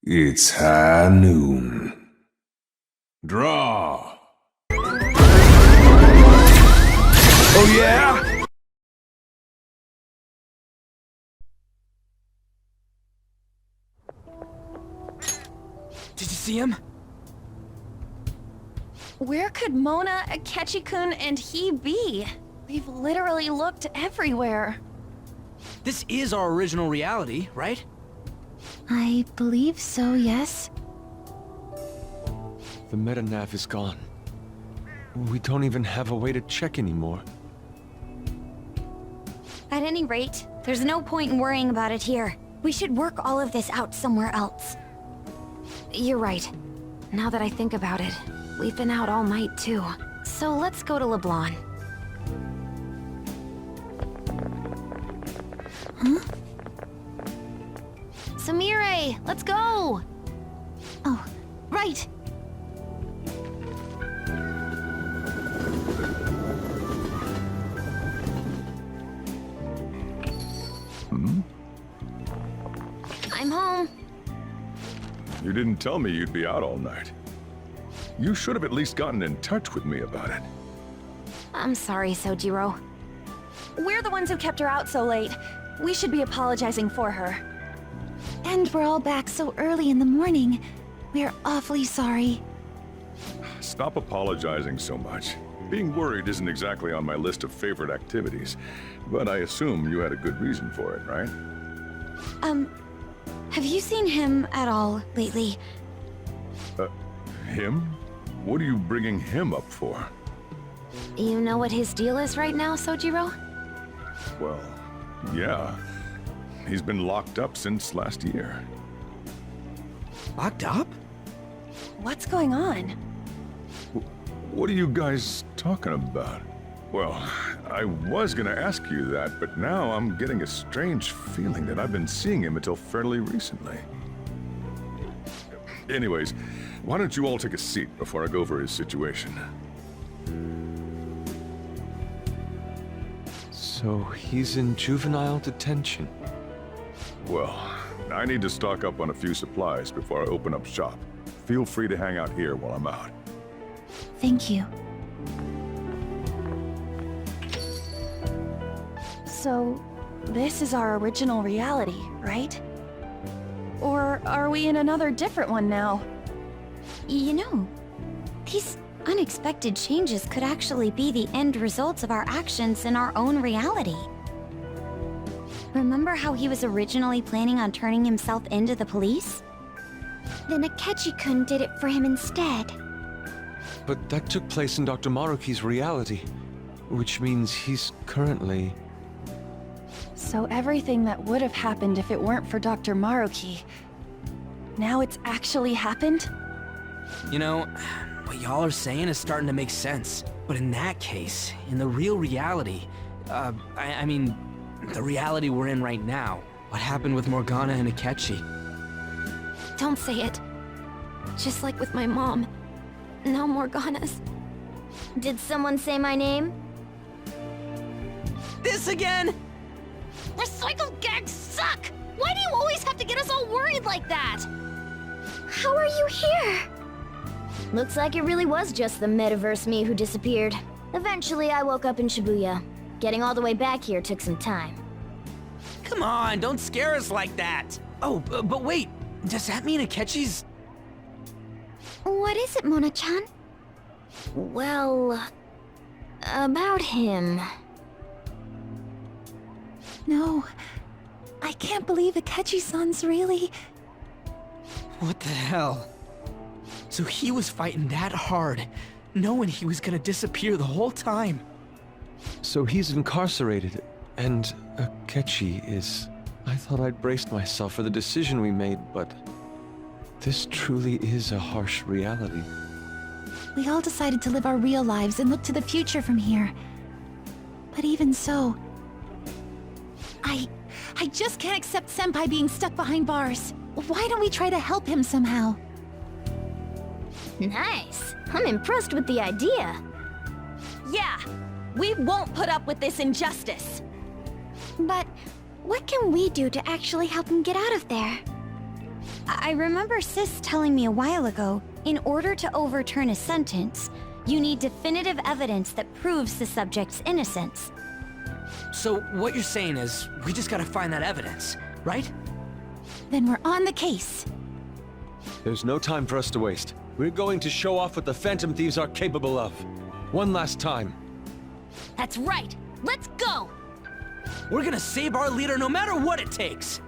It's high noon. Draw! Oh yeah? Did you see him? Where could Mona, Akechi-kun, and he be? We've literally looked everywhere. This is our original reality, right? I believe so, yes. The metanav is gone. We don't even have a way to check anymore. At any rate, there's no point in worrying about it here. We should work all of this out somewhere else. You're right. Now that I think about it, we've been out all night too. So let's go to LeBlanc. Huh? Samire, let's go! Oh, right! I'm home. You didn't tell me you'd be out all night. You should have at least gotten in touch with me about it. I'm sorry, Sojiro. We're the ones who kept her out so late. We should be apologizing for her. And we're all back so early in the morning. We're awfully sorry. Stop apologizing so much. Being worried isn't exactly on my list of favorite activities, but I assume you had a good reason for it, right? Have you seen him at all lately? Him? What are you bringing him up for? You know what his deal is right now, Sojiro? Well, yeah. He's been locked up since last year. Locked up? What's going on? What are you guys talking about? Well, I was gonna ask you that, but now I'm getting a strange feeling that I've been seeing him until fairly recently. Anyways, why don't you all take a seat before I go over his situation? So he's in juvenile detention. Well, I need to stock up on a few supplies before I open up shop. Feel free to hang out here while I'm out. Thank you. So, this is our original reality, right? Or are we in another different one now? You know, these unexpected changes could actually be the end results of our actions in our own reality. Remember how he was originally planning on turning himself into the police? Then Akechi-kun did it for him instead. But that took place in Dr. Maruki's reality, which means he's currently... So everything that would have happened if it weren't for Dr. Maruki, now it's actually happened? You know, what y'all are saying is starting to make sense. But in that case, in the real reality, I mean, the reality we're in right now, what happened with Morgana and Akechi? Don't say it. Just like with my mom. Now Morgana's. Did someone say my name? This again? Recycled gags suck! Why do you always have to get us all worried like that? How are you here? Looks like it really was just the metaverse me who disappeared. Eventually, I woke up in Shibuya. Getting all the way back here took some time. Come on, don't scare us like that. Oh, but wait, does that mean Akechi's... What is it, Mona-chan? Well, about him. No. I can't believe Akechi-san's really... What the hell? So he was fighting that hard, knowing he was gonna disappear the whole time. So he's incarcerated, and Akechi is... I thought I'd braced myself for the decision we made, but... This truly is a harsh reality. We all decided to live our real lives and look to the future from here. But even so... I just can't accept Senpai being stuck behind bars. Why don't we try to help him somehow? Nice. I'm impressed with the idea. Yeah, we won't put up with this injustice. But what can we do to actually help him get out of there? I remember Sis telling me a while ago, in order to overturn a sentence, you need definitive evidence that proves the subject's innocence. So what you're saying is, we just gotta find that evidence, right? Then we're on the case. There's no time for us to waste. We're going to show off what the Phantom Thieves are capable of. One last time. That's right. Let's go! We're gonna save our leader no matter what it takes!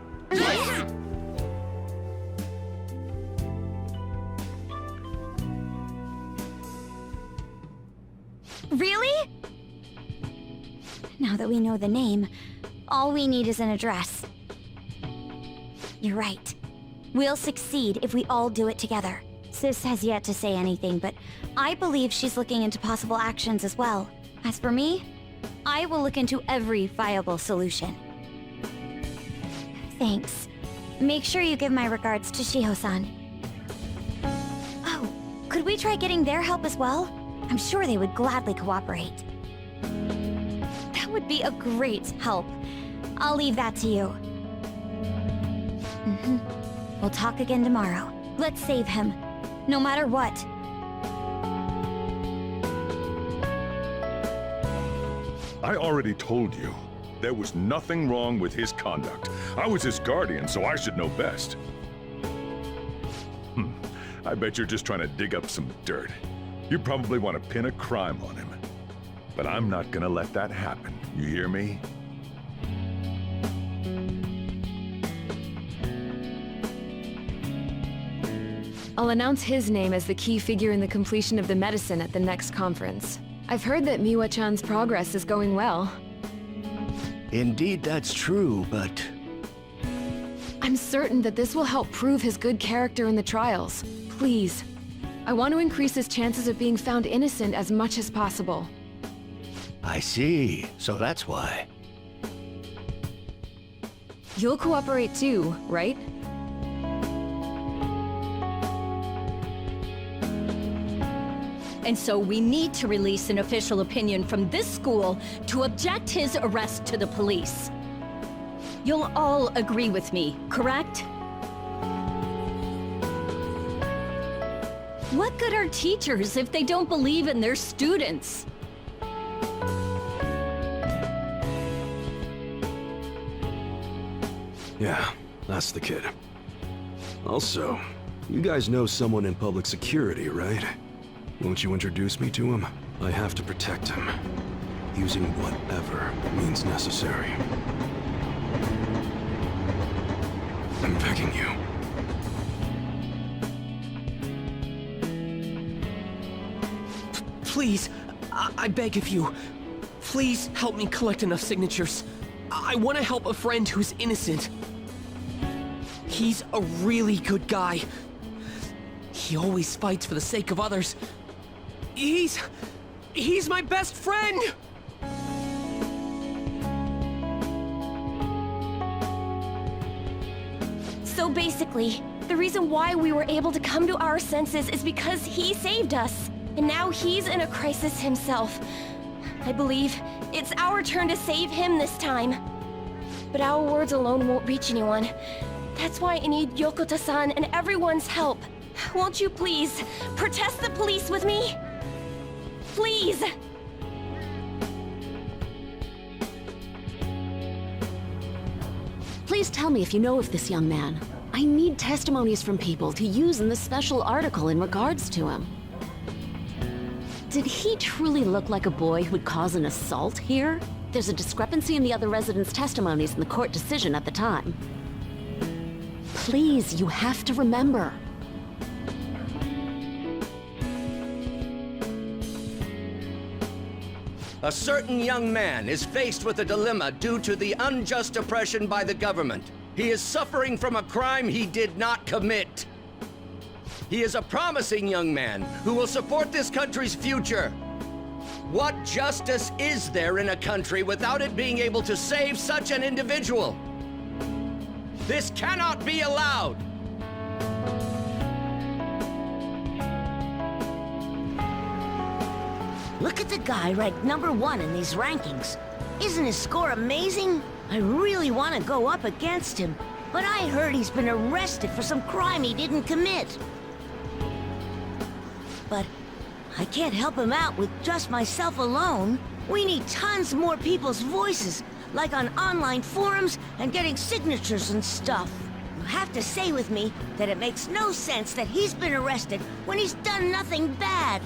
Really? Now that we know the name, all we need is an address. You're right. We'll succeed if we all do it together. Sis has yet to say anything, but I believe she's looking into possible actions as well. As for me, I will look into every viable solution. Thanks. Make sure you give my regards to Shiho-san. Oh, could we try getting their help as well? I'm sure they would gladly cooperate. That would be a great help. I'll leave that to you. We'll talk again tomorrow. Let's save him, no matter what. I already told you. There was nothing wrong with his conduct. I was his guardian, so I should know best. I bet you're just trying to dig up some dirt. You probably want to pin a crime on him. But I'm not gonna let that happen. You hear me? I'll announce his name as the key figure in the completion of the medicine at the next conference. I've heard that Miwa-chan's progress is going well. Indeed, that's true, but I'm certain that this will help prove his good character in the trials. Please. I want to increase his chances of being found innocent as much as possible. I see. So that's why. You'll cooperate too, right? And so we need to release an official opinion from this school to object his arrest to the police. You'll all agree with me, correct? What good are teachers if they don't believe in their students? Yeah, that's the kid. Also, you guys know someone in public security, right? Won't you introduce me to him? I have to protect him, using whatever means necessary. I'm begging you. Please, I beg of you. Please help me collect enough signatures. I want to help a friend who's innocent. He's a really good guy. He always fights for the sake of others. He's my best friend! So basically, the reason why we were able to come to our senses is because he saved us. And now he's in a crisis himself. I believe it's our turn to save him this time. But our words alone won't reach anyone. That's why I need Yokota-san and everyone's help. Won't you please protest the police with me? Please! Please tell me if you know of this young man. I need testimonies from people to use in the special article in regards to him. Did he truly look like a boy who'd cause an assault here? There's a discrepancy in the other residents' testimonies in the court decision at the time. Please, you have to remember. A certain young man is faced with a dilemma due to the unjust oppression by the government. He is suffering from a crime he did not commit. He is a promising young man who will support this country's future. What justice is there in a country without it being able to save such an individual? This cannot be allowed! Look at the guy ranked #1 in these rankings. Isn't his score amazing? I really want to go up against him. but I heard he's been arrested for some crime he didn't commit. But I can't help him out with just myself alone. We need tons more people's voices, like on online forums and getting signatures and stuff. You have to say with me that it makes no sense that he's been arrested when he's done nothing bad.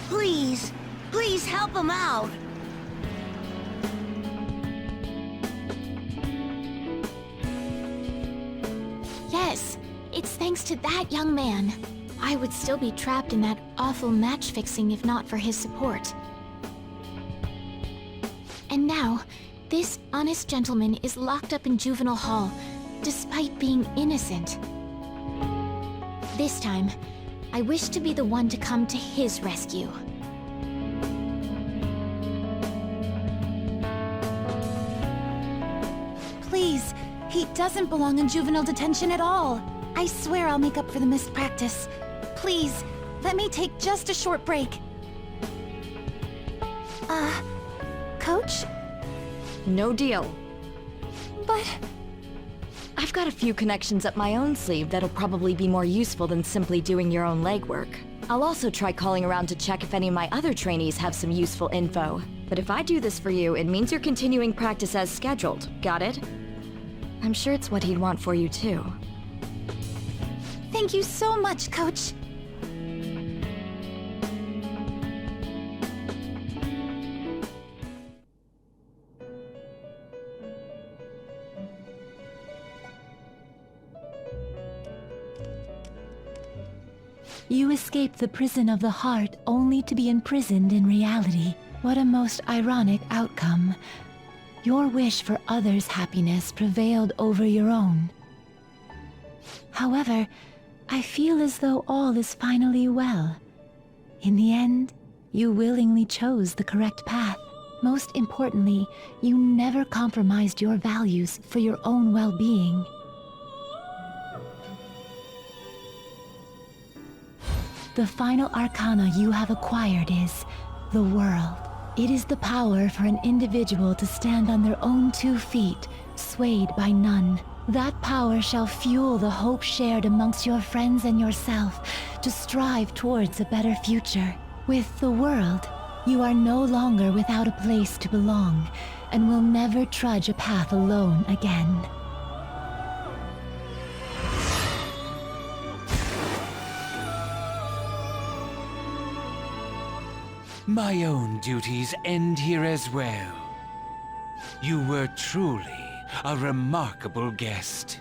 Please, please help him out. Yes, it's thanks to that young man. I would still be trapped in that awful match fixing if not for his support. And now, this honest gentleman is locked up in juvenile hall, despite being innocent. This time, I wish to be the one to come to his rescue. Please, he doesn't belong in juvenile detention at all. I swear I'll make up for the missed practice. Please, let me take just a short break. Coach? No deal. But... I've got a few connections up my own sleeve that'll probably be more useful than simply doing your own legwork. I'll also try calling around to check if any of my other trainees have some useful info. But if I do this for you, it means you're continuing practice as scheduled. Got it? I'm sure it's what he'd want for you too. Thank you so much, Coach. You escape the prison of the heart only to be imprisoned in reality. What a most ironic outcome. Your wish for others' happiness prevailed over your own. However, I feel as though all is finally well. In the end, you willingly chose the correct path. Most importantly, you never compromised your values for your own well-being. The final arcana you have acquired is the world. It is the power for an individual to stand on their own 2 feet, swayed by none. That power shall fuel the hope shared amongst your friends and yourself to strive towards a better future. With the world, you are no longer without a place to belong, and will never trudge a path alone again. My own duties end here as well. You were truly a remarkable guest.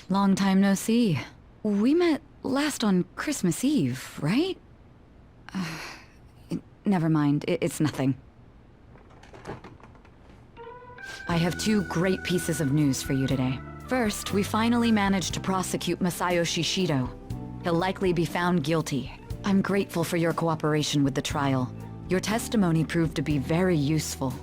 Long time no see. We met last on Christmas Eve, right? Never mind, it's nothing. I have 2 great pieces of news for you today. First, we finally managed to prosecute Masayoshi Shido. He'll likely be found guilty. I'm grateful for your cooperation with the trial. Your testimony proved to be very useful.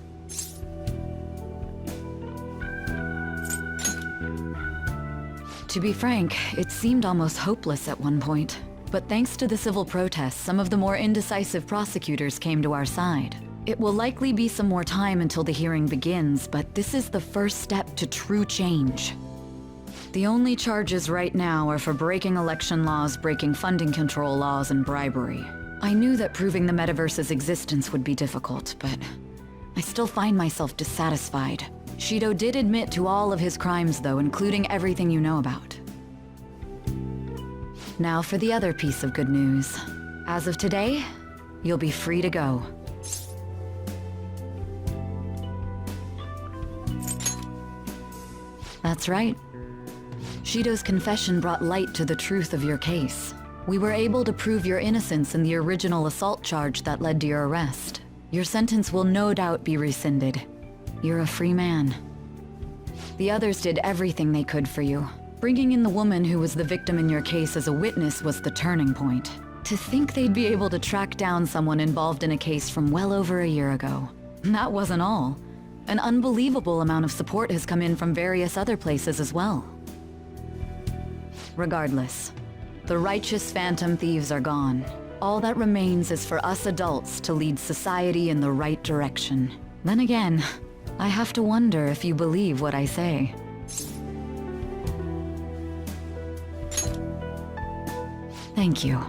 To be frank, it seemed almost hopeless at one point. But thanks to the civil protests, some of the more indecisive prosecutors came to our side. It will likely be some more time until the hearing begins, but this is the first step to true change. The only charges right now are for breaking election laws, breaking funding control laws, and bribery. I knew that proving the metaverse's existence would be difficult, but I still find myself dissatisfied. Shido did admit to all of his crimes, though, including everything you know about. Now for the other piece of good news. As of today, you'll be free to go. That's right. Shido's confession brought light to the truth of your case. We were able to prove your innocence in the original assault charge that led to your arrest. Your sentence will no doubt be rescinded. You're a free man. The others did everything they could for you. Bringing in the woman who was the victim in your case as a witness was the turning point. To think they'd be able to track down someone involved in a case from well over a year ago. That wasn't all. An unbelievable amount of support has come in from various other places as well. Regardless, the righteous phantom thieves are gone. All that remains is for us adults to lead society in the right direction. Then again, I have to wonder if you believe what I say. Thank you.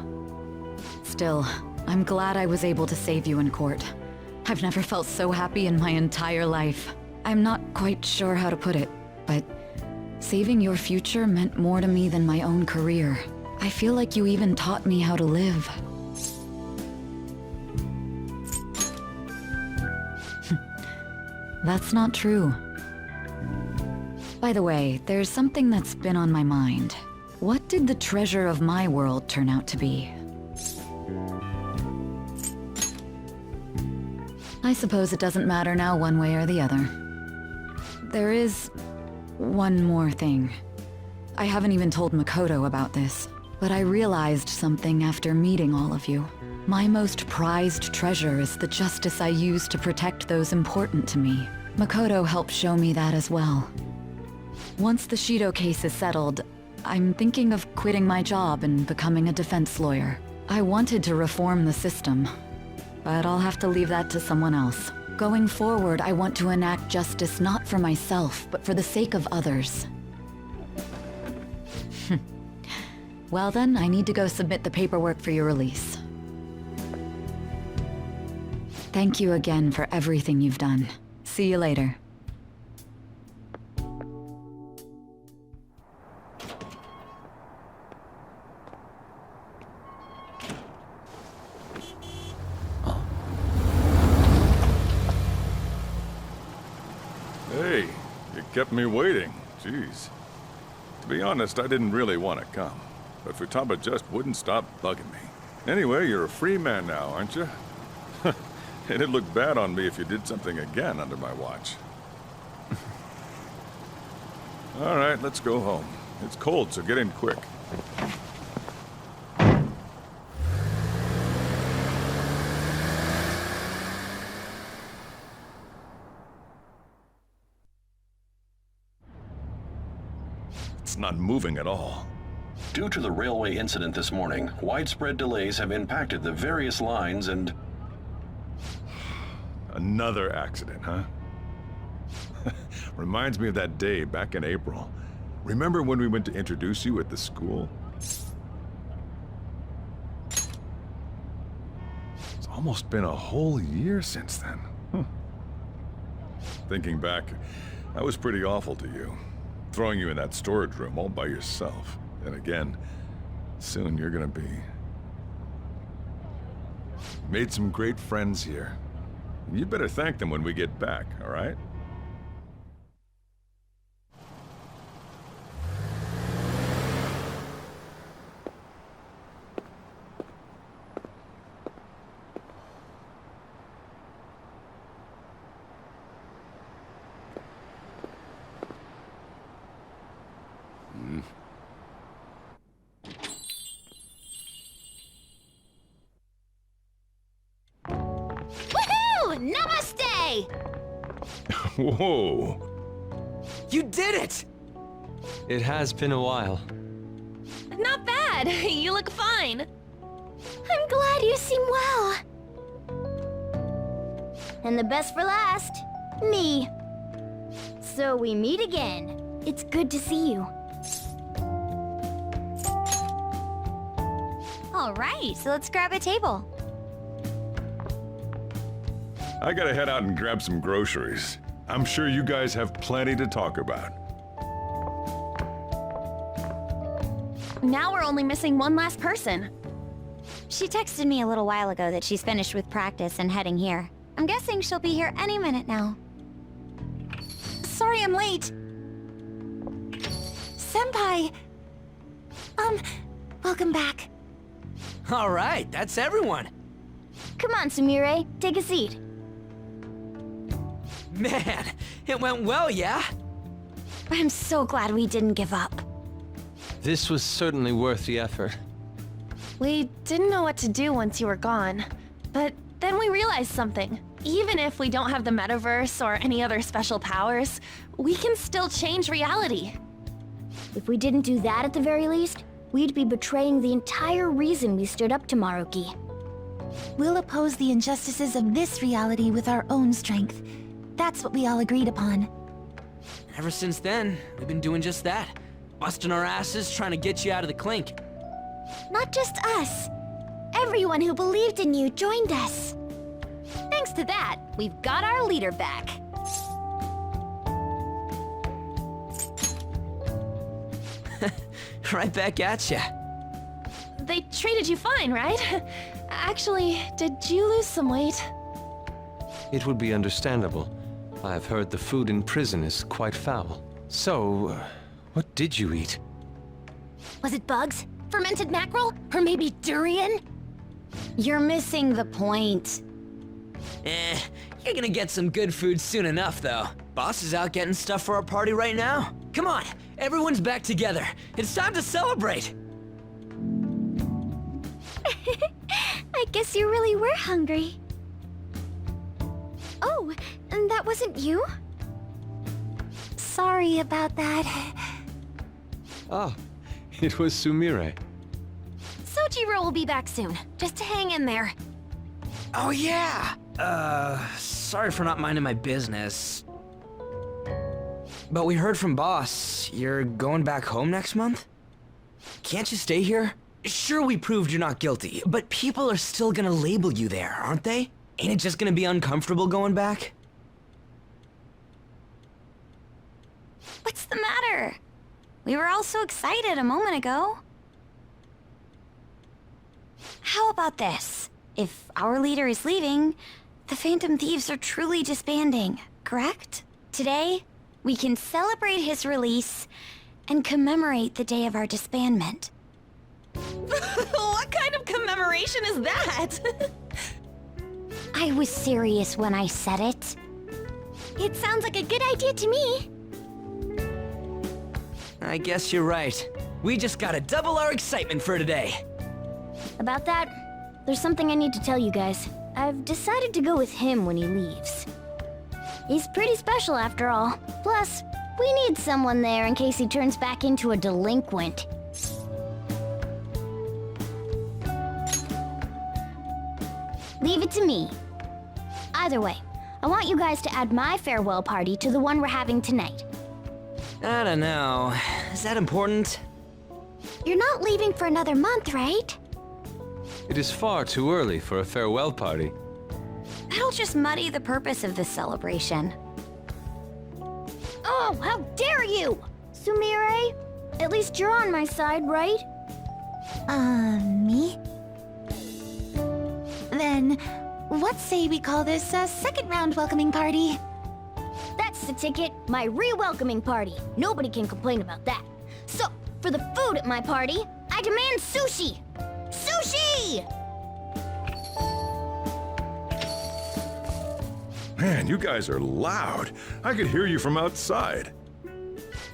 Still, I'm glad I was able to save you in court. I've never felt so happy in my entire life. I'm not quite sure how to put it, but saving your future meant more to me than my own career. I feel like you even taught me how to live. That's not true. By the way, there's something that's been on my mind. What did the treasure of my world turn out to be? I suppose it doesn't matter now one way or the other. There is one more thing. I haven't even told Makoto about this, but I realized something after meeting all of you. My most prized treasure is the justice I use to protect those important to me. Makoto helped show me that as well. Once the Shido case is settled, I'm thinking of quitting my job and becoming a defense lawyer. I wanted to reform the system, but I'll have to leave that to someone else. Going forward, I want to enact justice not for myself, but for the sake of others. Well then, I need to go submit the paperwork for your release. Thank you again for everything you've done. See you later. Hey, you kept me waiting. Jeez. To be honest, I didn't really want to come, but Futaba just wouldn't stop bugging me. Anyway, you're a free man now, aren't you? It'd look bad on me if you did something again under my watch. All right, let's go home. It's cold, so get in quick. It's not moving at all. Due to the railway incident this morning, widespread delays have impacted the various lines and... Another accident, huh? Reminds me of that day back in April. Remember when we went to introduce you at the school? It's almost been a whole year since then. Thinking back, I was pretty awful to you. Throwing you in that storage room all by yourself. And again, soon you're gonna be... Made some great friends here. You'd better thank them when we get back, all right? Namaste! Whoa! You did it! It has been a while. Not bad. You look fine. I'm glad you seem well. And the best for last, me. So we meet again. It's good to see you. All right, so let's grab a table. I gotta head out and grab some groceries. I'm sure you guys have plenty to talk about. Now we're only missing one last person. She texted me a little while ago that she's finished with practice and heading here. I'm guessing she'll be here any minute now. Sorry I'm late. Senpai! Welcome back. All right, that's everyone. Come on, Sumire, take a seat. Man, it went well, yeah? I'm so glad we didn't give up. This was certainly worth the effort. We didn't know what to do once you were gone. But then we realized something. Even if we don't have the metaverse or any other special powers, we can still change reality. If we didn't do that at the very least, we'd be betraying the entire reason we stood up to Maruki. We'll oppose the injustices of this reality with our own strength. That's what we all agreed upon. Ever since then, we've been doing just that. Busting our asses trying to get you out of the clink. Not just us. Everyone who believed in you joined us. Thanks to that, we've got our leader back. Right back at ya. They treated you fine, right? Actually, did you lose some weight? It would be understandable. I've heard the food in prison is quite foul. So, what did you eat? Was it bugs? Fermented mackerel? Or maybe durian? You're missing the point. You're gonna get some good food soon enough, though. Boss is out getting stuff for our party right now. Come on, everyone's back together. It's time to celebrate. I guess you really were hungry. Oh, and that wasn't you? Sorry about that. Ah, it was Sumire. Sojiro will be back soon. Just hang in there. Oh yeah! Sorry for not minding my business. But we heard from Boss, you're going back home next month? Can't you stay here? Sure, we proved you're not guilty, but people are still gonna label you there, aren't they? Ain't it just gonna be uncomfortable going back? What's the matter? We were all so excited a moment ago. How about this? If our leader is leaving, the Phantom Thieves are truly disbanding, correct? Today, we can celebrate his release and commemorate the day of our disbandment. What kind of commemoration is that? I was serious when I said it. It sounds like a good idea to me. I guess you're right. We just gotta double our excitement for today. About that, there's something I need to tell you guys. I've decided to go with him when he leaves. He's pretty special after all. Plus, we need someone there in case he turns back into a delinquent. Leave it to me. Either way, I want you guys to add my farewell party to the one we're having tonight. I don't know. Is that important? You're not leaving for another month, right? It is far too early for a farewell party. That'll just muddy the purpose of this celebration. Oh, how dare you! Sumire, at least you're on my side, right? Me? Then, what say we call this a second round welcoming party? That's the ticket, my re-welcoming party. Nobody can complain about that. So, for the food at my party, I demand sushi! Sushi! Man, you guys are loud. I could hear you from outside.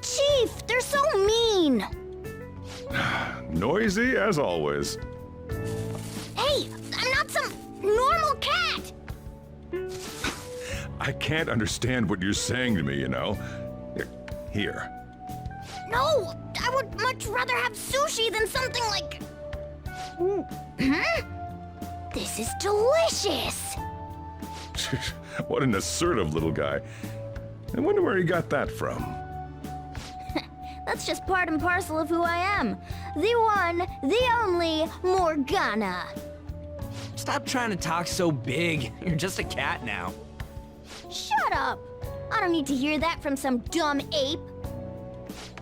Chief, they're so mean! Noisy as always. Hey, I'm not some normal cat! I can't understand what you're saying to me, you know. Here. No, I would much rather have sushi than something like... This is delicious! What an assertive little guy. I wonder where he got that from. That's just part and parcel of who I am. The one, the only Morgana. Stop trying to talk so big. You're just a cat now. Shut up! I don't need to hear that from some dumb ape.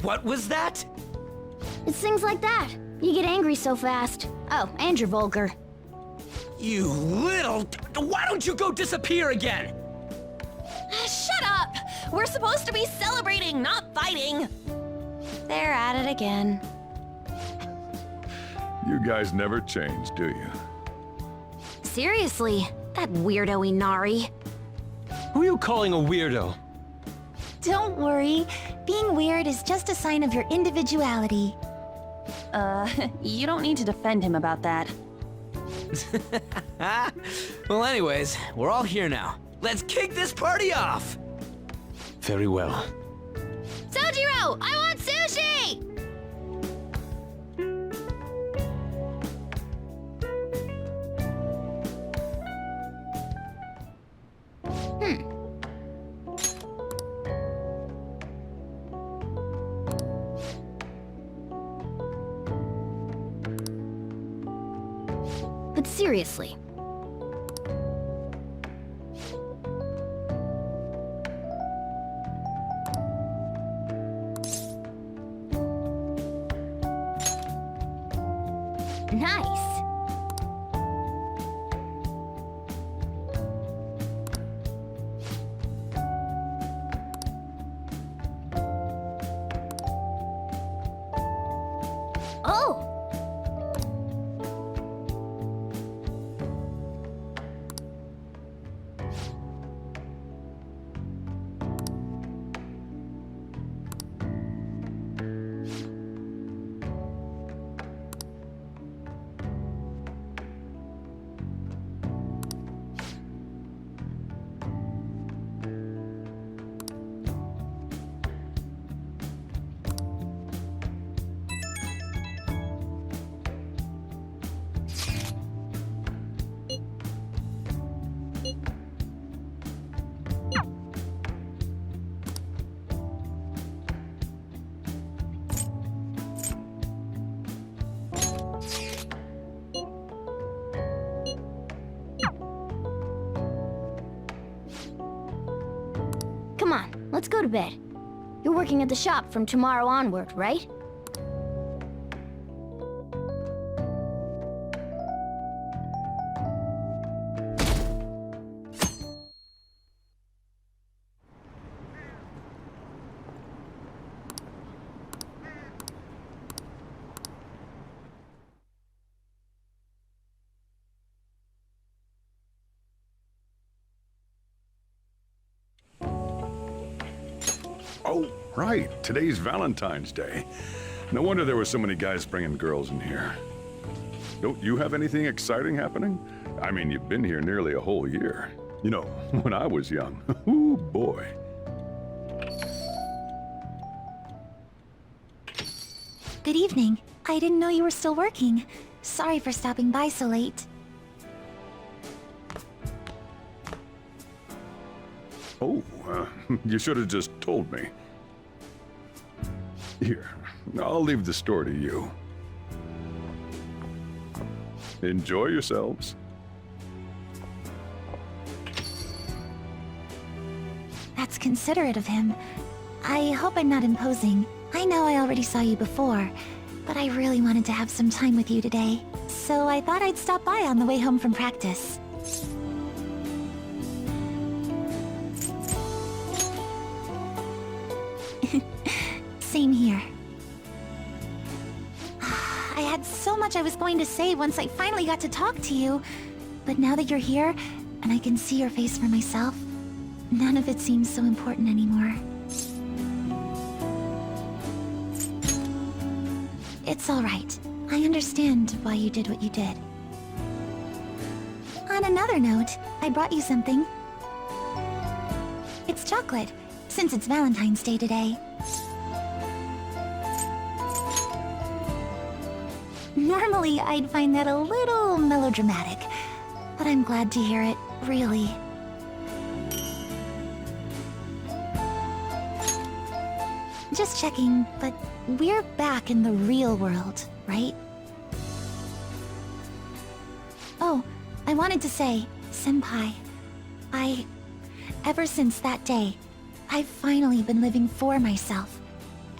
What was that? It's things like that. You get angry so fast. Oh, and you're vulgar. You little... Why don't you go disappear again? Shut up! We're supposed to be celebrating, not fighting. They're at it again. You guys never change, do you? Seriously, that weirdo Inari. Who are you calling a weirdo? Don't worry. Being weird is just a sign of your individuality. You don't need to defend him about that. Well, anyways, we're all here now. Let's kick this party off! Very well. Sojiro, I want sushi! But seriously. Nice. Oh! Come on, let's go to bed. You're working at the shop from tomorrow onward, right? Oh, right. Today's Valentine's Day. No wonder there were so many guys bringing girls in here. Don't you have anything exciting happening? I mean, you've been here nearly a whole year. You know, when I was young. Ooh, boy. Good evening. I didn't know you were still working. Sorry for stopping by so late. Oh, you should have just told me. Here, I'll leave the store to you. Enjoy yourselves. That's considerate of him. I hope I'm not imposing. I know I already saw you before, but I really wanted to have some time with you today. So I thought I'd stop by on the way home from practice. Same here. I had so much I was going to say once I finally got to talk to you. But now that you're here, and I can see your face for myself, none of it seems so important anymore. It's alright. I understand why you did what you did. On another note, I brought you something. It's chocolate, since it's Valentine's Day today. Normally, I'd find that a little melodramatic, but I'm glad to hear it, really. Just checking, but we're back in the real world, right? Oh, I wanted to say, Senpai, ever since that day, I've finally been living for myself,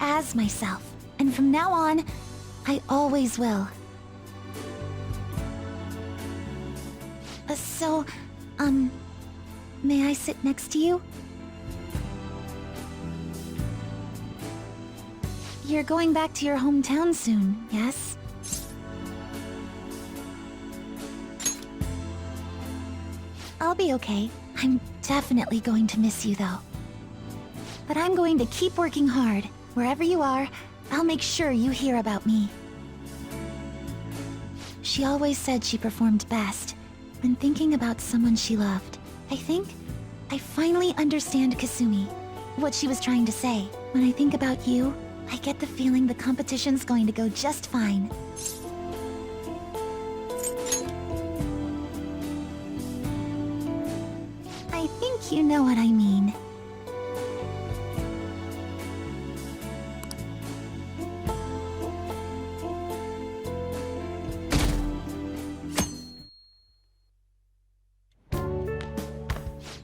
as myself, and from now on, I always will. So, may I sit next to you? You're going back to your hometown soon, yes? I'll be okay. I'm definitely going to miss you, though. But I'm going to keep working hard. Wherever you are, I'll make sure you hear about me. She always said she performed best when thinking about someone she loved. I think I finally understand Kasumi, what she was trying to say. When I think about you, I get the feeling the competition's going to go just fine. I think you know what I mean.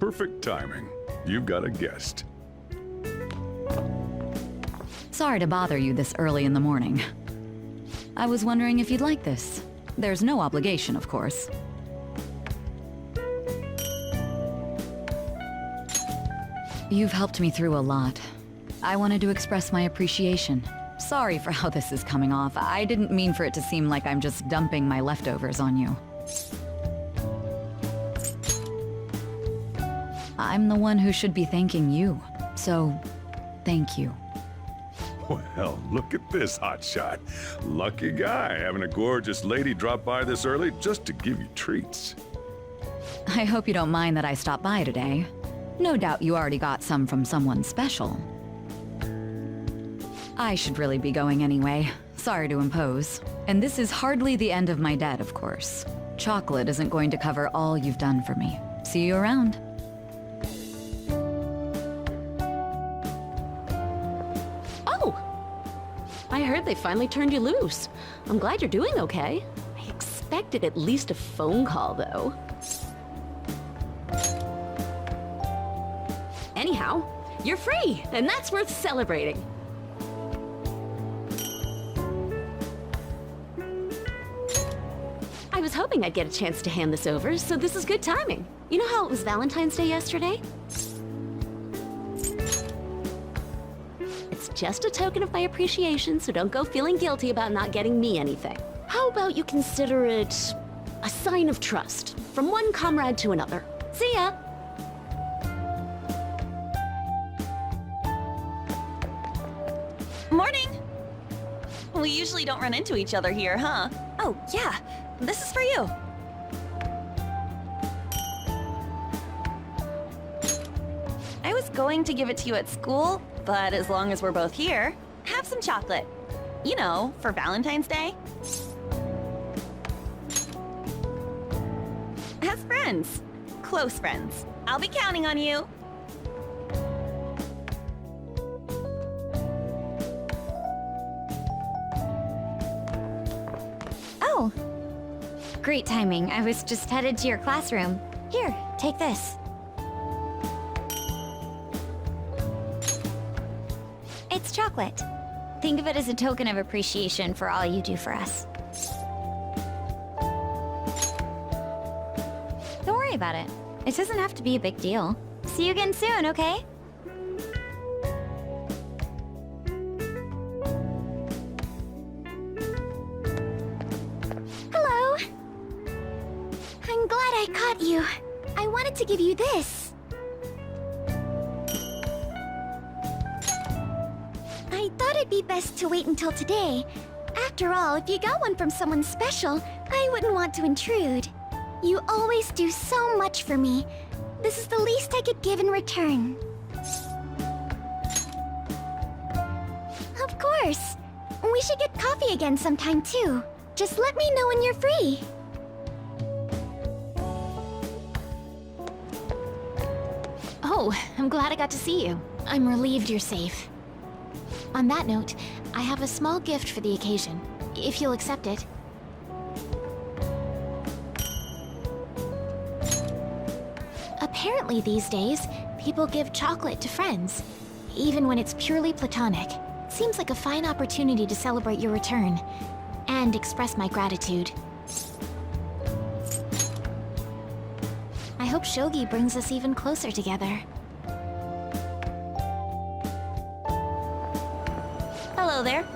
Perfect timing. You've got a guest. Sorry to bother you this early in the morning. I was wondering if you'd like this. There's no obligation, of course. You've helped me through a lot. I wanted to express my appreciation. Sorry for how this is coming off. I didn't mean for it to seem like I'm just dumping my leftovers on you. I'm the one who should be thanking you. So, thank you. Well, look at this hotshot. Lucky guy having a gorgeous lady drop by this early just to give you treats. I hope you don't mind that I stopped by today. No doubt you already got some from someone special. I should really be going anyway. Sorry to impose. And this is hardly the end of my debt, of course. Chocolate isn't going to cover all you've done for me. See you around. I heard they finally turned you loose. I'm glad you're doing okay. I expected at least a phone call, though. Anyhow, you're free, and that's worth celebrating. I was hoping I'd get a chance to hand this over, so this is good timing. You know how it was Valentine's Day yesterday? Just a token of my appreciation, so don't go feeling guilty about not getting me anything. How about you consider it a sign of trust from one comrade to another? See ya! Morning! We usually don't run into each other here, huh? Oh, yeah. This is for you. I was going to give it to you at school, but as long as we're both here, have some chocolate. You know, for Valentine's Day. As friends. Close friends. I'll be counting on you. Oh. Great timing. I was just headed to your classroom. Here, take this. It's chocolate. Think of it as a token of appreciation for all you do for us. Don't worry about it. It doesn't have to be a big deal. See you again soon, okay? Hello! I'm glad I caught you. I wanted to give you this. I thought it'd be best to wait until today. After all, if you got one from someone special, I wouldn't want to intrude. You always do so much for me. This is the least I could give in return. Of course. We should get coffee again sometime too. Just let me know when you're free. Oh, I'm glad I got to see you. I'm relieved you're safe. On that note, I have a small gift for the occasion, if you'll accept it. Apparently these days, people give chocolate to friends, even when it's purely platonic. Seems like a fine opportunity to celebrate your return, and express my gratitude. I hope Shogi brings us even closer together. Hello. Hello there.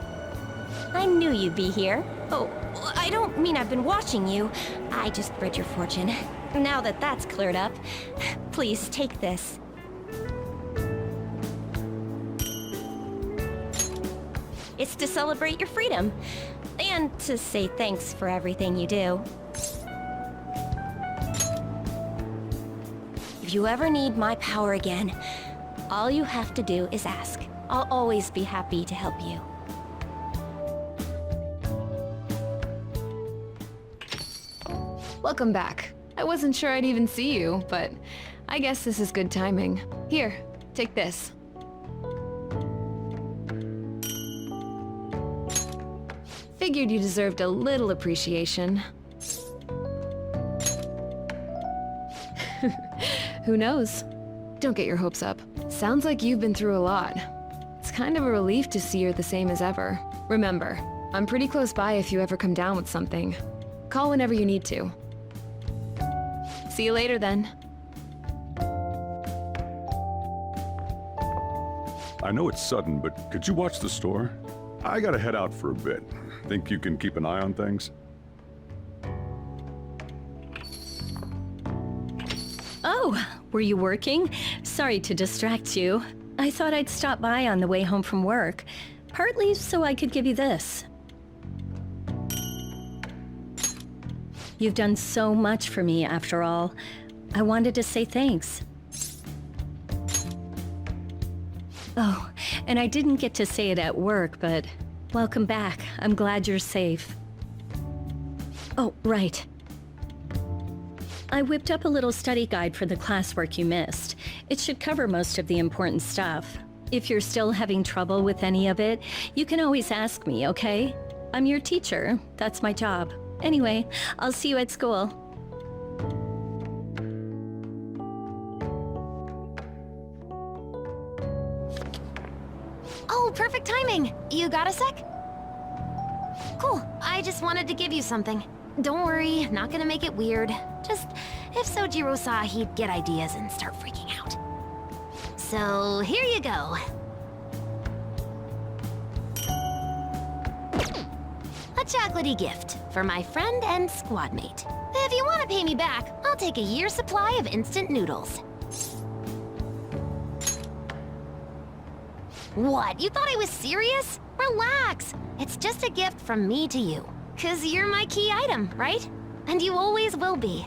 I knew you'd be here. Oh, I don't mean I've been watching you. I just read your fortune. Now that that's cleared up, please take this. It's to celebrate your freedom, and to say thanks for everything you do. If you ever need my power again, all you have to do is ask. I'll always be happy to help you. Welcome back. I wasn't sure I'd even see you, but I guess this is good timing. Here, take this. Figured you deserved a little appreciation. Who knows? Don't get your hopes up. Sounds like you've been through a lot. It's kind of a relief to see you're the same as ever. Remember, I'm pretty close by if you ever come down with something. Call whenever you need to. See you later then. I know it's sudden, but could you watch the store? I gotta head out for a bit. Think you can keep an eye on things? Oh, were you working? Sorry to distract you. I thought I'd stop by on the way home from work, partly so I could give you this. You've done so much for me, after all. I wanted to say thanks. Oh, and I didn't get to say it at work, but welcome back. I'm glad you're safe. Oh, right. I whipped up a little study guide for the classwork you missed. It should cover most of the important stuff. If you're still having trouble with any of it, you can always ask me, okay? I'm your teacher. That's my job. Anyway, I'll see you at school. Oh, perfect timing! You got a sec? Cool. I just wanted to give you something. Don't worry, not gonna make it weird. Just, if Sojiro saw, he'd get ideas and start freaking out. So, here you go. A chocolatey gift for my friend and squad mate. If you want to pay me back, I'll take a year's supply of instant noodles. What? You thought I was serious? Relax. It's just a gift from me to you. 'Cause you're my key item, right? And you always will be.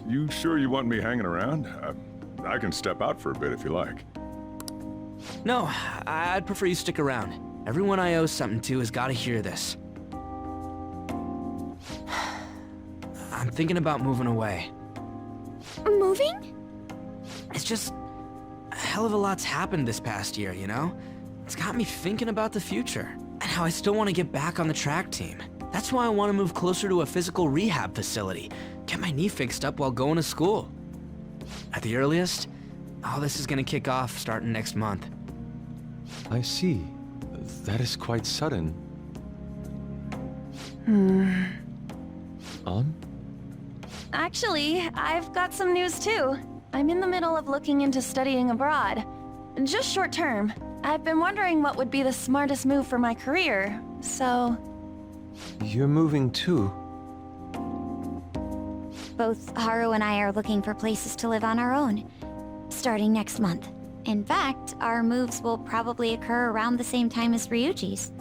You sure you want me hanging around? I can step out for a bit if you like. No, I'd prefer you stick around. Everyone I owe something to has got to hear this. I'm thinking about moving away. Moving? It's just... a hell of a lot's happened this past year, you know? It's got me thinking about the future. And how I still want to get back on the track team. That's why I want to move closer to a physical rehab facility. Get my knee fixed up while going to school. At the earliest, all this is going to kick off starting next month. I see. That is quite sudden. Actually, I've got some news too. I'm in the middle of looking into studying abroad. Just short term. I've been wondering what would be the smartest move for my career, so... You're moving too. Both Haru and I are looking for places to live on our own, starting next month. In fact, our moves will probably occur around the same time as Ryuji's.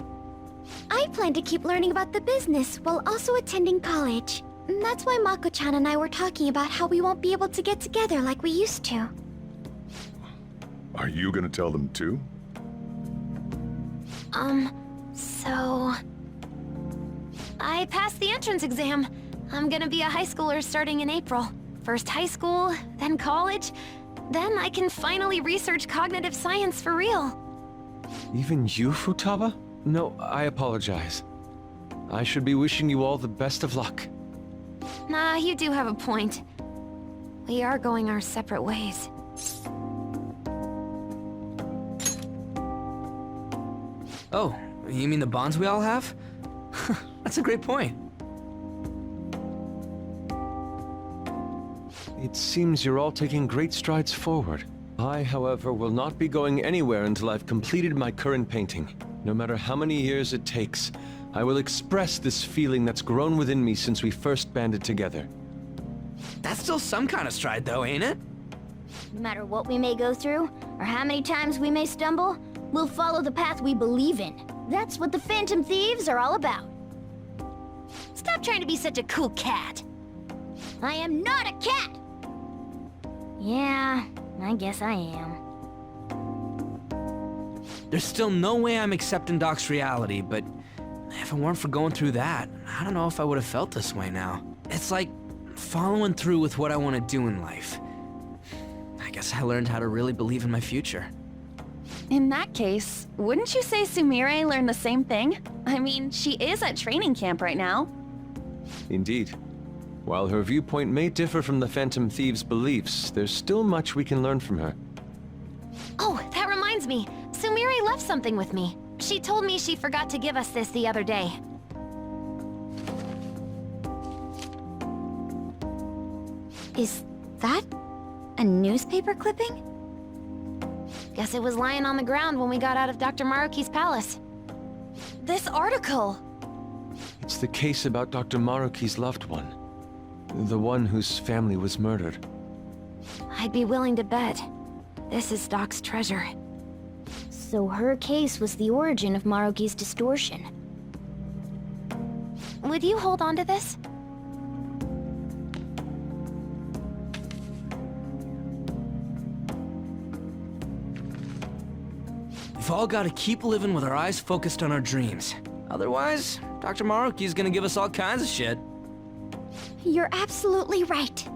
I plan to keep learning about the business while also attending college. That's why Mako-chan and I were talking about how we won't be able to get together like we used to. Are you gonna tell them too? So... I passed the entrance exam. I'm gonna be a high schooler starting in April. First high school, then college. Then I can finally research cognitive science for real. Even you, Futaba? No, I apologize. I should be wishing you all the best of luck. Nah, you do have a point. We are going our separate ways. Oh, you mean the bonds we all have? That's a great point. It seems you're all taking great strides forward. I, however, will not be going anywhere until I've completed my current painting. No matter how many years it takes, I will express this feeling that's grown within me since we first banded together. That's still some kind of stride, though, ain't it? No matter what we may go through, or how many times we may stumble, we'll follow the path we believe in. That's what the Phantom Thieves are all about. Stop trying to be such a cool cat. I am not a cat! Yeah, I guess I am. There's still no way I'm accepting Doc's reality, but if it weren't for going through that, I don't know if I would have felt this way now. It's like following through with what I want to do in life. I guess I learned how to really believe in my future. In that case, wouldn't you say Sumire learned the same thing? I mean, she is at training camp right now. Indeed. While her viewpoint may differ from the Phantom Thieves' beliefs, there's still much we can learn from her. Oh, that reminds me. Sumire left something with me. She told me she forgot to give us this the other day. Is that a newspaper clipping? Guess it was lying on the ground when we got out of Dr. Maruki's palace. This article! It's the case about Dr. Maruki's loved one. The one whose family was murdered. I'd be willing to bet this is Doc's treasure. So her case was the origin of Maruki's distortion. Would you hold on to this? We've all got to keep living with our eyes focused on our dreams. Otherwise, Dr. Maruki's gonna give us all kinds of shit. You're absolutely right.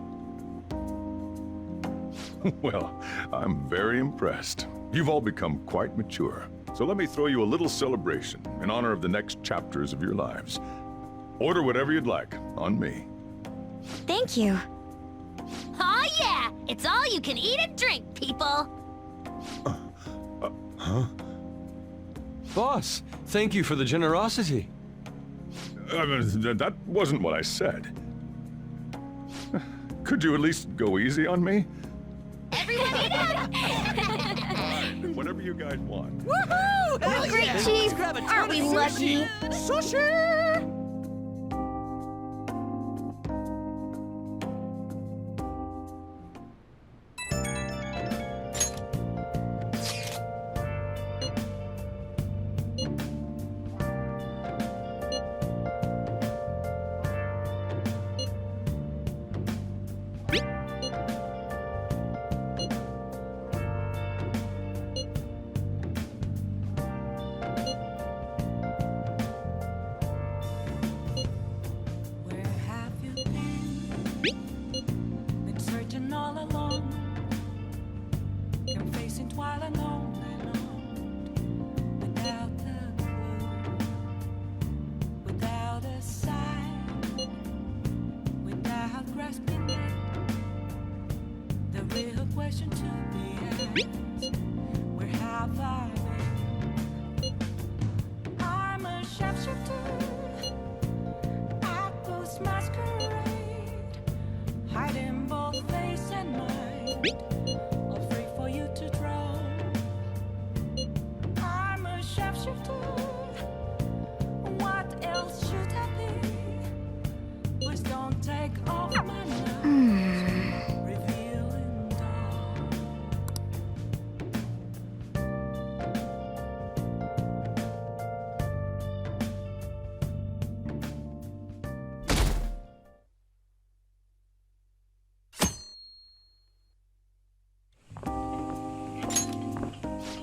Well, I'm very impressed. You've all become quite mature. So let me throw you a little celebration in honor of the next chapters of your lives. Order whatever you'd like, on me. Thank you. Oh yeah! It's all you can eat and drink, people! Huh? Boss, thank you for the generosity. That wasn't what I said. Could you at least go easy on me? Everyone eat up! Whatever you guys want. Woohoo! Hell Great, yeah! Chief! Let's grab a ton Aren't we of lucky? Sushi!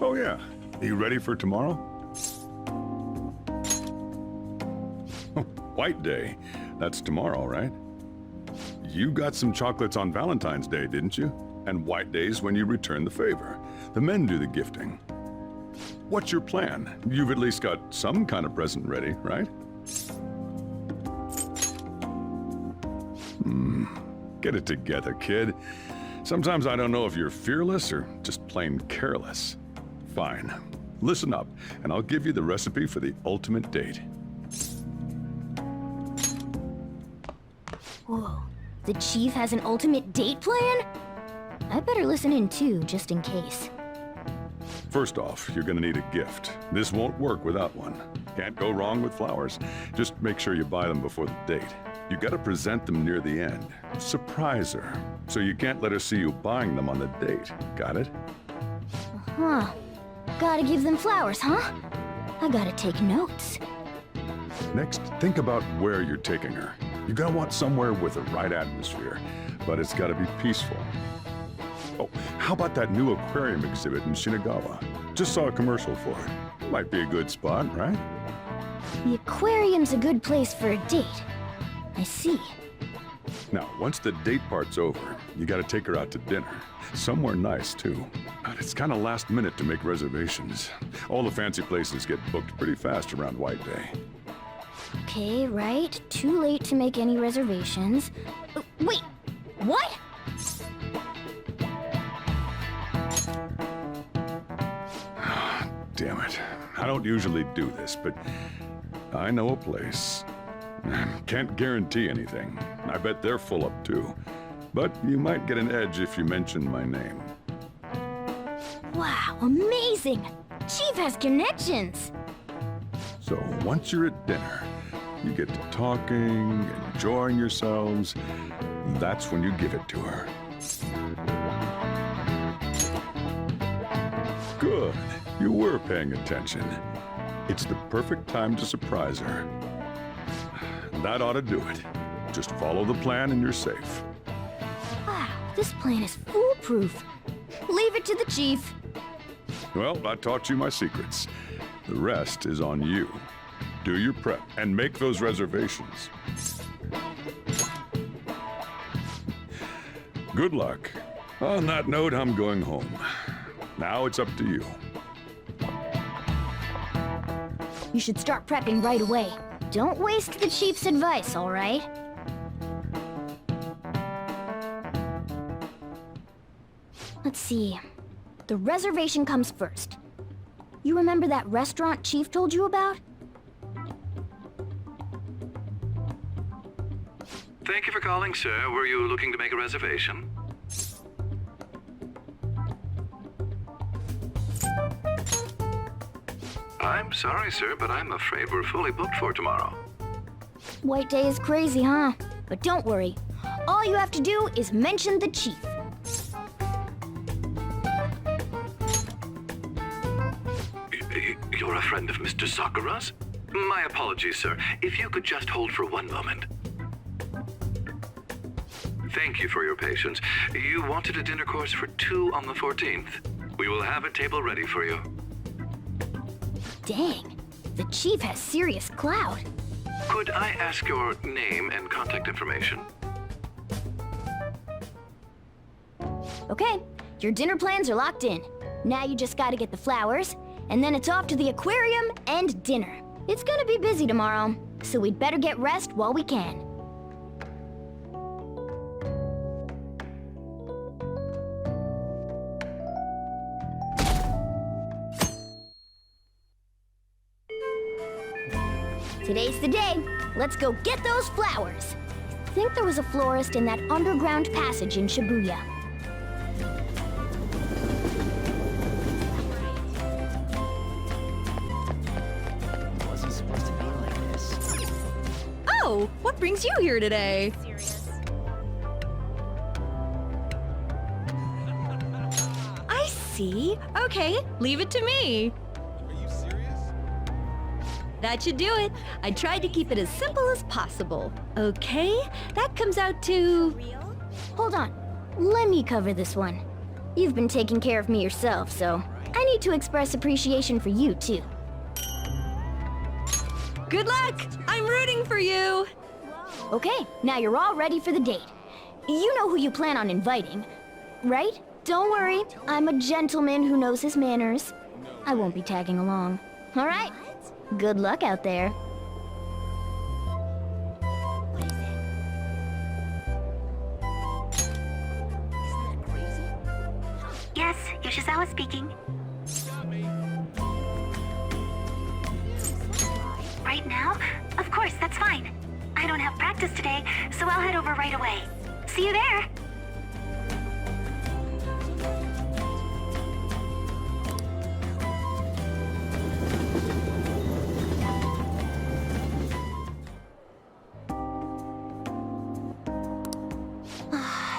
Oh yeah, you ready for tomorrow? White Day. That's tomorrow, right? You got some chocolates on Valentine's Day, didn't you? And White Day's when you return the favor. The men do the gifting. What's your plan? You've at least got some kind of present ready, right? Get it together, kid. Sometimes I don't know if you're fearless or just plain careless. Fine. Listen up, and I'll give you the recipe for the ultimate date. Whoa, the chief has an ultimate date plan? I better listen in too, just in case. First off, you're gonna need a gift. This won't work without one. Can't go wrong with flowers. Just make sure you buy them before the date. You gotta present them near the end. Surprise her. So you can't let her see you buying them on the date. Got it? Huh. Gotta give them flowers, huh? I gotta take notes. Next, think about where you're taking her. You're gonna want somewhere with the right atmosphere, but it's gotta be peaceful. Oh, how about that new aquarium exhibit in Shinagawa? Just saw a commercial for it. Might be a good spot, right? The aquarium's a good place for a date. I see. Now, once the date part's over, you gotta take her out to dinner. Somewhere nice, too. But it's kinda last minute to make reservations. All the fancy places get booked pretty fast around White Day. Okay, right. Too late to make any reservations. Wait, what? Damn it. I don't usually do this, but I know a place. Can't guarantee anything. I bet they're full up too. But you might get an edge if you mention my name. Wow, amazing! Chief has connections! So once you're at dinner, you get to talking, enjoying yourselves. That's when you give it to her. Good. You were paying attention. It's the perfect time to surprise her. That ought to do it. Just follow the plan and you're safe. Wow, this plan is foolproof. Leave it to the chief. Well, I taught you my secrets. The rest is on you. Do your prep and make those reservations. Good luck. On that note, I'm going home. Now it's up to you. You should start prepping right away. Don't waste the chief's advice, all right? Let's see. The reservation comes first. You remember that restaurant Chief told you about? Thank you for calling, sir. Were you looking to make a reservation? I'm sorry, sir, but I'm afraid we're fully booked for tomorrow. White Day is crazy, huh? But don't worry. All you have to do is mention the chief. You're a friend of Mr. Sakura's? My apologies, sir. If you could just hold for one moment. Thank you for your patience. You wanted a dinner course for 2 on the 14th. We will have a table ready for you. Dang, the chief has serious clout. Could I ask your name and contact information? Okay, your dinner plans are locked in. Now you just gotta get the flowers, and then it's off to the aquarium and dinner. It's gonna be busy tomorrow, so we'd better get rest while we can. Today's the day. Let's go get those flowers. I think there was a florist in that underground passage in Shibuya. Wasn't supposed to be like this. Oh, what brings you here today? I see. Okay, leave it to me. That should do it. I tried to keep it as simple as possible. Okay, that comes out to... Hold on. Let me cover this one. You've been taking care of me yourself, so I I need to express appreciation for you, too. Good luck! I'm rooting for you! Okay, now you're all ready for the date. You know who you plan on inviting, right? Don't worry, I'm a gentleman who knows his manners. I won't be tagging along. All right? Good luck out there. Yes, Yoshizawa speaking. Right now? Of course, that's fine. I don't have practice today, so I'll head over right away. See you there!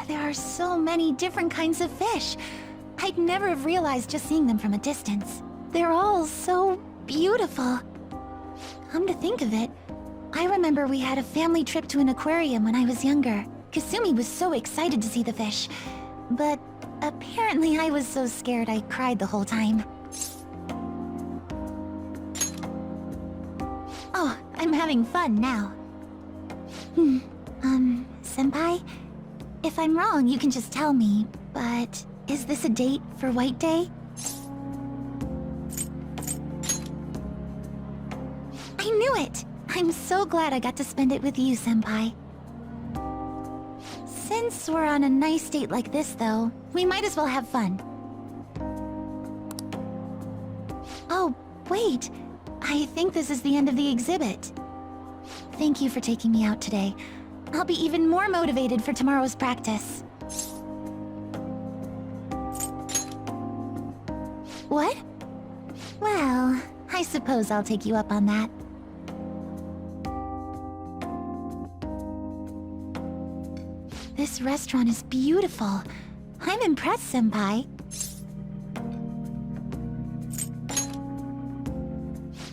There are so many different kinds of fish. I'd never have realized just seeing them from a distance. They're all so beautiful. Come to think of it, I remember we had a family trip to an aquarium when I was younger. Kasumi was so excited to see the fish, but apparently I was so scared I cried the whole time. Oh, I'm having fun now. Senpai? If I'm wrong, you can just tell me, but is this a date for White Day? I knew it! I'm so glad I got to spend it with you, Senpai. Since we're on a nice date like this, though, we might as well have fun. Oh, wait! I think this is the end of the exhibit. Thank you for taking me out today. I'll be even more motivated for tomorrow's practice. What? Well, I suppose I'll take you up on that. This restaurant is beautiful. I'm impressed, Senpai.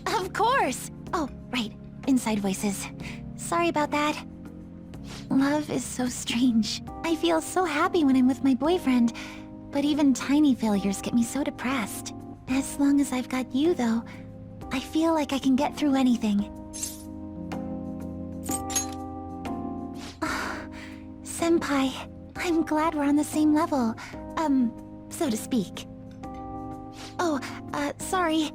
Of course! Oh, right. Inside voices. Sorry about that. Love is so strange. I feel so happy when I'm with my boyfriend, but even tiny failures get me so depressed. As long as I've got you, though, I feel like I can get through anything. Senpai, I'm glad we're on the same level. So to speak. Oh, sorry.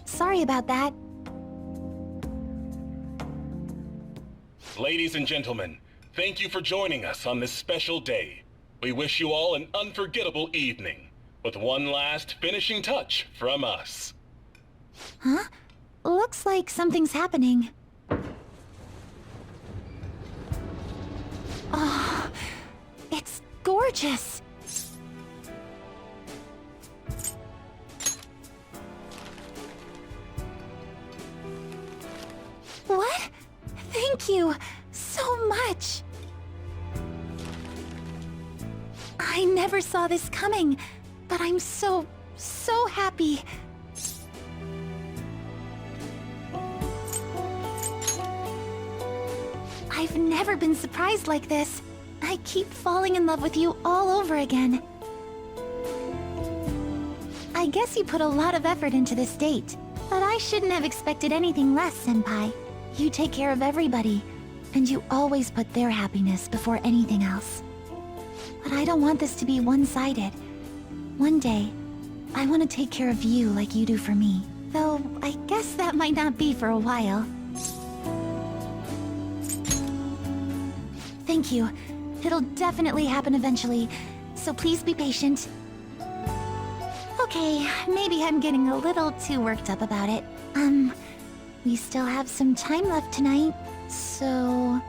Sorry about that. Ladies and gentlemen, thank you for joining us on this special day. We wish you all an unforgettable evening, with one last finishing touch from us. Huh? Looks like something's happening. Oh, it's gorgeous. What? Thank you so much. I never saw this coming, but I'm so happy. I've never been surprised like this. I keep falling in love with you all over again. I guess you put a lot of effort into this date, but I shouldn't have expected anything less, Senpai. You take care of everybody, and you always put their happiness before anything else. But I don't want this to be one-sided. One day, I want to take care of you like you do for me. Though, I guess that might not be for a while. Thank you. It'll definitely happen eventually, so please be patient. Okay, maybe I'm getting a little too worked up about it. We still have some time left tonight, so...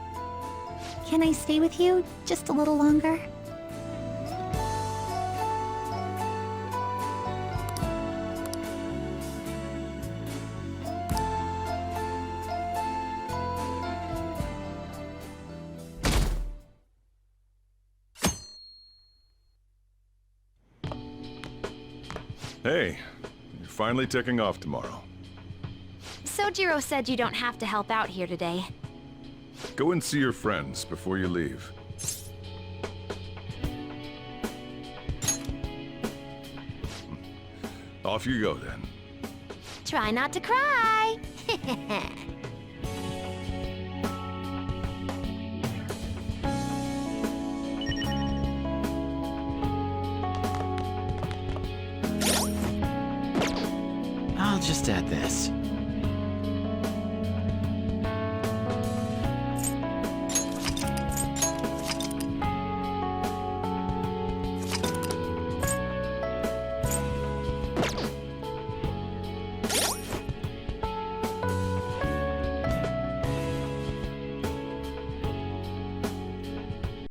Can I stay with you just a little longer? Hey, you're finally taking off tomorrow. Sojiro said you don't have to help out here today. Go and see your friends before you leave. Off you go, then. Try not to cry. I'll just add this.